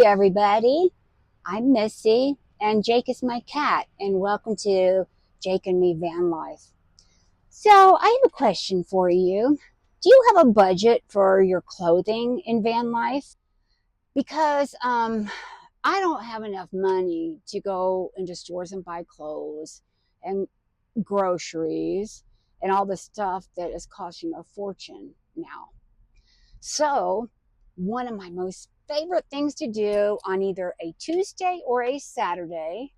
everybody. I'm Missy, and Jake is my cat, and welcome to Jake and Me Van Life. So, I have a question for you. Do you have a budget for your clothing in van life? Because I don't have enough money to go into stores and buy clothes and groceries and all the stuff that is costing a fortune now. So, one of my most favorite things to do on either a Tuesday or a Saturday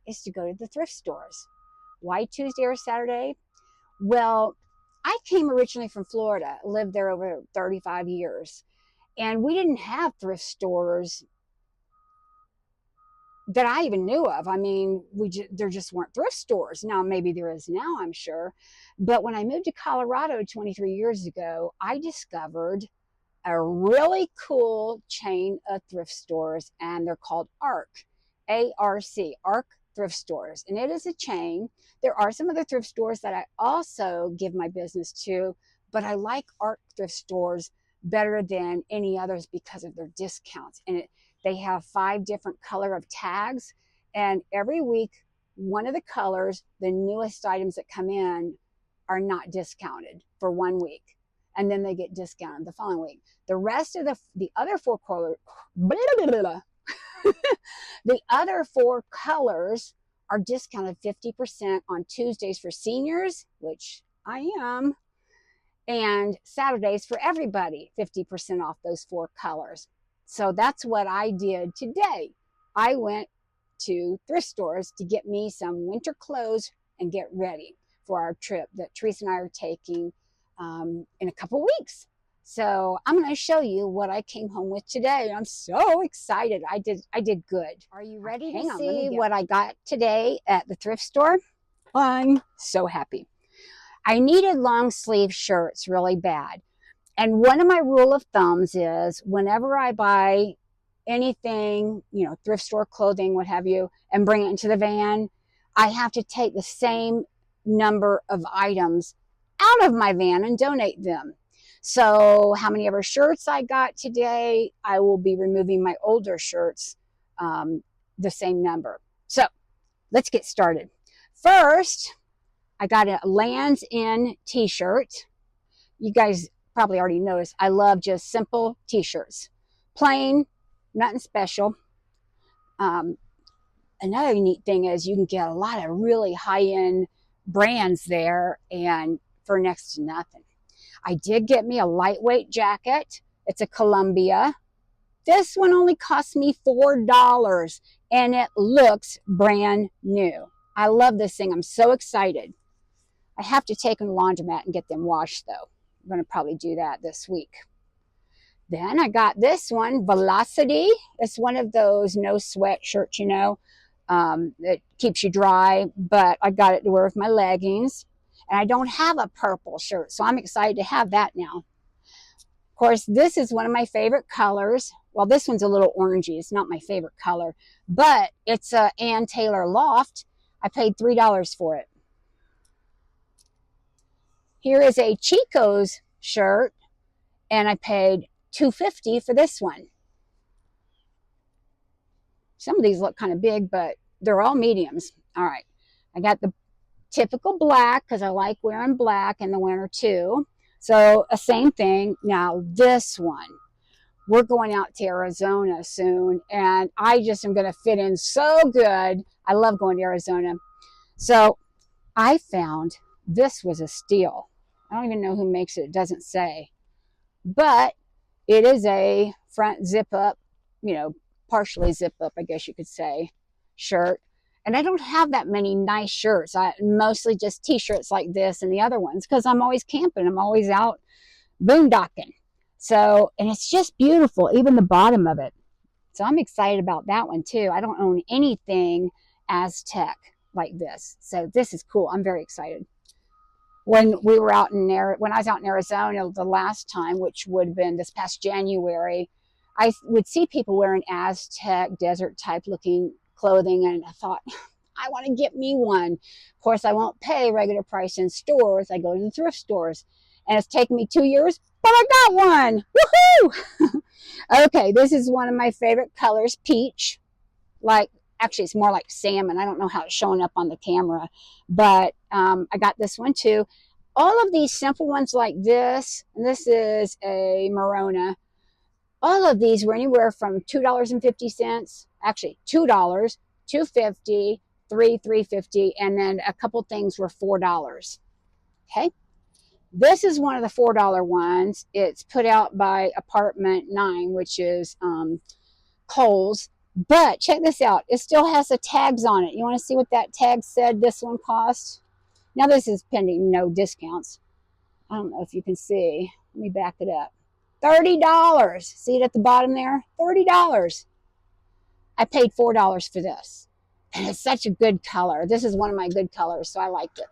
is to go to the thrift stores. Why Tuesday or Saturday? Well, I came originally from Florida, lived there over 35 years, and we didn't have thrift stores that I even knew of. I mean, there just weren't thrift stores. Now, maybe there is now, I'm sure. But when I moved to Colorado 23 years ago, I discovered a really cool chain of thrift stores, and they're called ARC, A-R-C, ARC thrift stores. And it is a chain. There are some other thrift stores that I also give my business to, but I like ARC thrift stores better than any others because of their discounts. And they have 5 different color of tags, and every week, one of the colors, the newest items that come in, are not discounted for 1 week, and then they get discounted the following week. The rest of the other 4 colors, the other 4 colors are discounted 50% on Tuesdays for seniors, which I am, and Saturdays for everybody, 50% off those 4 colors. So that's what I did today. I went to thrift stores to get me some winter clothes and get ready for our trip that Teresa and I are taking in a couple weeks. So I'm going to show you what I came home with today. I'm so excited. I did good. Are you ready to see what I got today at the thrift store? I'm so happy. I needed long sleeve shirts really bad. And one of my rule of thumbs is whenever I buy anything, thrift store clothing, what have you, and bring it into the van, I have to take the same number of items out of my van and donate them. So how many ever shirts I got today, I will be removing my older shirts, the same number. So let's get started. First, I got a Lands End t-shirt. You guys probably already noticed I love just simple t-shirts. Plain, nothing special. Another neat thing is you can get a lot of really high-end brands there and for next to nothing. I did get me a lightweight jacket. It's a Columbia. This one only cost me $4 and it looks brand new. I love this thing. I'm so excited. I have to take them to the laundromat and get them washed though. I'm going to probably do that this week. Then I got this one, Velocity. It's one of those no sweat shirts, that keeps you dry, but I got it to wear with my leggings. And I don't have a purple shirt, so I'm excited to have that now. Of course, this is one of my favorite colors. Well, this one's a little orangey. It's not my favorite color, but it's a Ann Taylor Loft. I paid $3 for it. Here is a Chico's shirt, and I paid $2.50 for this one. Some of these look kind of big, but they're all mediums. All right. I got the typical black because I like wearing black in the winter too. So a same thing. Now this one, we're going out to Arizona soon, and I just am going to fit in so good. I love going to Arizona. So I found this was a steal. I don't even know who makes it. It doesn't say. But it is a front zip up, partially zip up, I guess you could say, shirt. And I don't have that many nice shirts. I mostly just t-shirts like this and the other ones because I'm always camping. I'm always out boondocking. So, and it's just beautiful, even the bottom of it. So I'm excited about that one too. I don't own anything Aztec like this. So this is cool. I'm very excited. When I was out in Arizona the last time, which would have been this past January, I would see people wearing Aztec desert type looking clothing, and I thought, I want to get me one. Of course, I won't pay regular price in stores. I go to the thrift stores, and it's taken me 2 years, but I got one. Woohoo! Okay, this is one of my favorite colors, peach. Like, actually, it's more like salmon. I don't know how it's showing up on the camera, but I got this one too. All of these simple ones like this, and this is a Morona. All of these were anywhere from $2.50, actually $2, $2.50, $3.50, and then a couple things were $4. Okay, this is one of the $4 ones. It's put out by Apartment 9, which is Kohl's. But check this out. It still has the tags on it. You want to see what that tag said this one cost? Now this is pending no discounts. I don't know if you can see. Let me back it up. $30. See it at the bottom there? $30. I paid $4 for this. And it's such a good color. This is one of my good colors, so I liked it.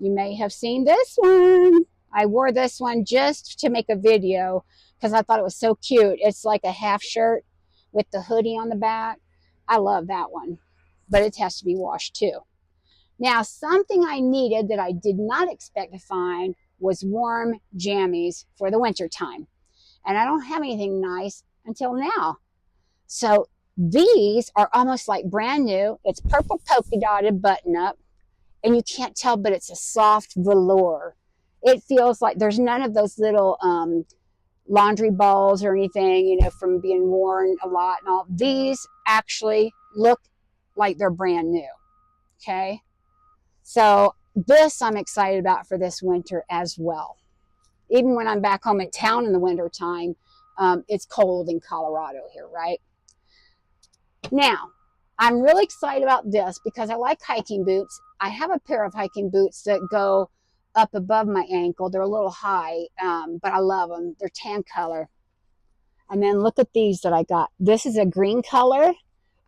You may have seen this one. I wore this one just to make a video because I thought it was so cute. It's like a half shirt with the hoodie on the back. I love that one, but it has to be washed too. Now, something I needed that I did not expect to find was warm jammies for the winter time. And I don't have anything nice until now. So these are almost like brand new. It's purple polka dotted button up, and you can't tell, but it's a soft velour. It feels like there's none of those little laundry balls or anything, you know, from being worn a lot and all. These actually look like they're brand new. Okay. So this I'm excited about for this winter as well. Even when I'm back home in town in the winter time, it's cold in Colorado here, right? Now, I'm really excited about this because I like hiking boots. I have a pair of hiking boots that go up above my ankle. They're a little high, but I love them. They're tan color. And then look at these that I got. This is a green color.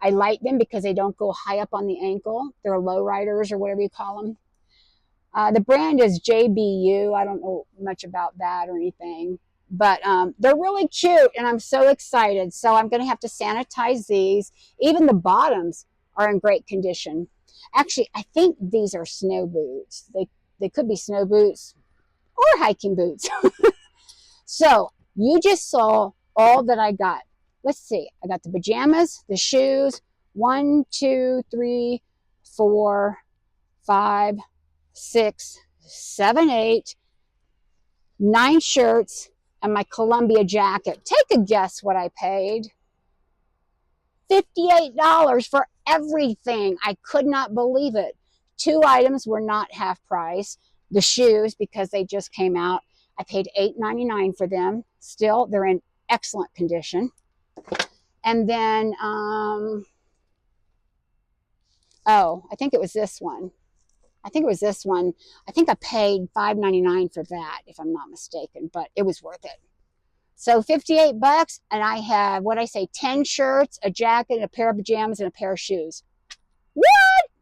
I like them because they don't go high up on the ankle. They're low riders or whatever you call them. The brand is JBU. I don't know much about that or anything, but they're really cute and I'm so excited. So I'm going to have to sanitize these. Even the bottoms are in great condition. Actually, I think these are snow boots. They could be snow boots or hiking boots. So you just saw all that I got. Let's see. I got the pajamas, the shoes, 1, 2, 3, 4, 5, 6, 7, 8, 9 shirts, and my Columbia jacket. Take a guess what I paid. $58 for everything. I could not believe it. 2 items were not half price. The shoes, because they just came out, I paid $8.99 for them. Still, they're in excellent condition. And then, I think it was this one. I think I paid $5.99 for that, if I'm not mistaken, but it was worth it. So $58, and I have, 10 shirts, a jacket, a pair of pajamas, and a pair of shoes. What?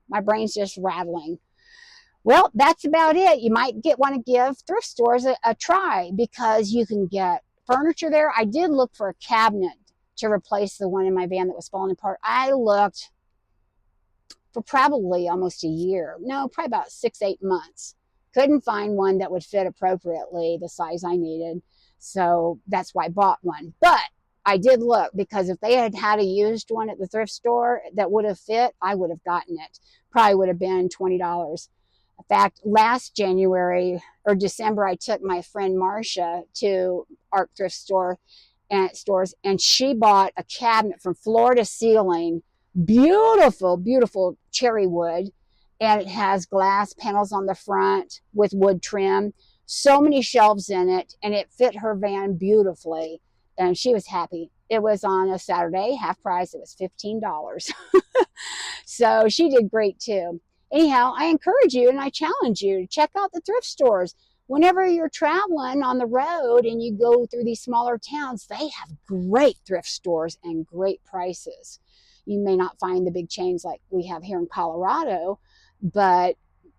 My brain's just rattling. Well, that's about it. You might want to give thrift stores a try because you can get furniture there. I did look for a cabinet to replace the one in my van that was falling apart. I looked for probably almost a year. No, probably about 6, 8 months. Couldn't find one that would fit appropriately, the size I needed. So that's why I bought one. But I did look because if they had had a used one at the thrift store that would have fit, I would have gotten it. Probably would have been $20. In fact, last January or December, I took my friend Marcia to Arc Thrift Store and stores, and she bought a cabinet from floor to ceiling. Beautiful, beautiful cherry wood. And it has glass panels on the front with wood trim. So many shelves in it, and it fit her van beautifully. And she was happy. It was on a Saturday, half price. It was $15. So she did great too. Anyhow, I encourage you and I challenge you to check out the thrift stores. Whenever you're traveling on the road and you go through these smaller towns, they have great thrift stores and great prices. You may not find the big chains like we have here in Colorado, but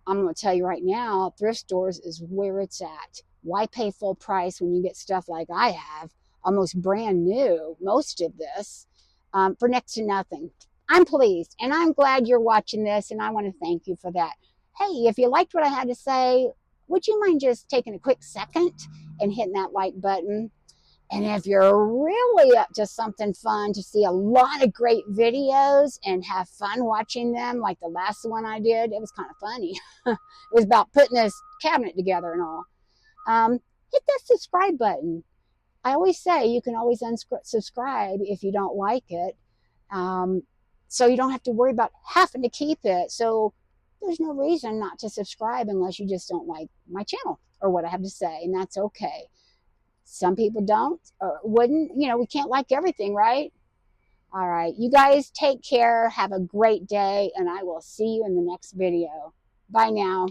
I'm going to tell you right now, thrift stores is where it's at. Why pay full price when you get stuff like I have, almost brand new, most of this, for next to nothing? I'm pleased, and I'm glad you're watching this, and I want to thank you for that. Hey, if you liked what I had to say, would you mind just taking a quick second and hitting that like button? And if you're really up to something fun, to see a lot of great videos and have fun watching them, like the last one I did, it was kind of funny. It was about putting this cabinet together and all. Hit that subscribe button. I always say you can always unsubscribe if you don't like it. Um, so you don't have to worry about having to keep it. So there's no reason not to subscribe unless you just don't like my channel or what I have to say, and that's okay. Some people don't or wouldn't. We can't like everything, right? All right. You guys take care. Have a great day, and I will see you in the next video. Bye now.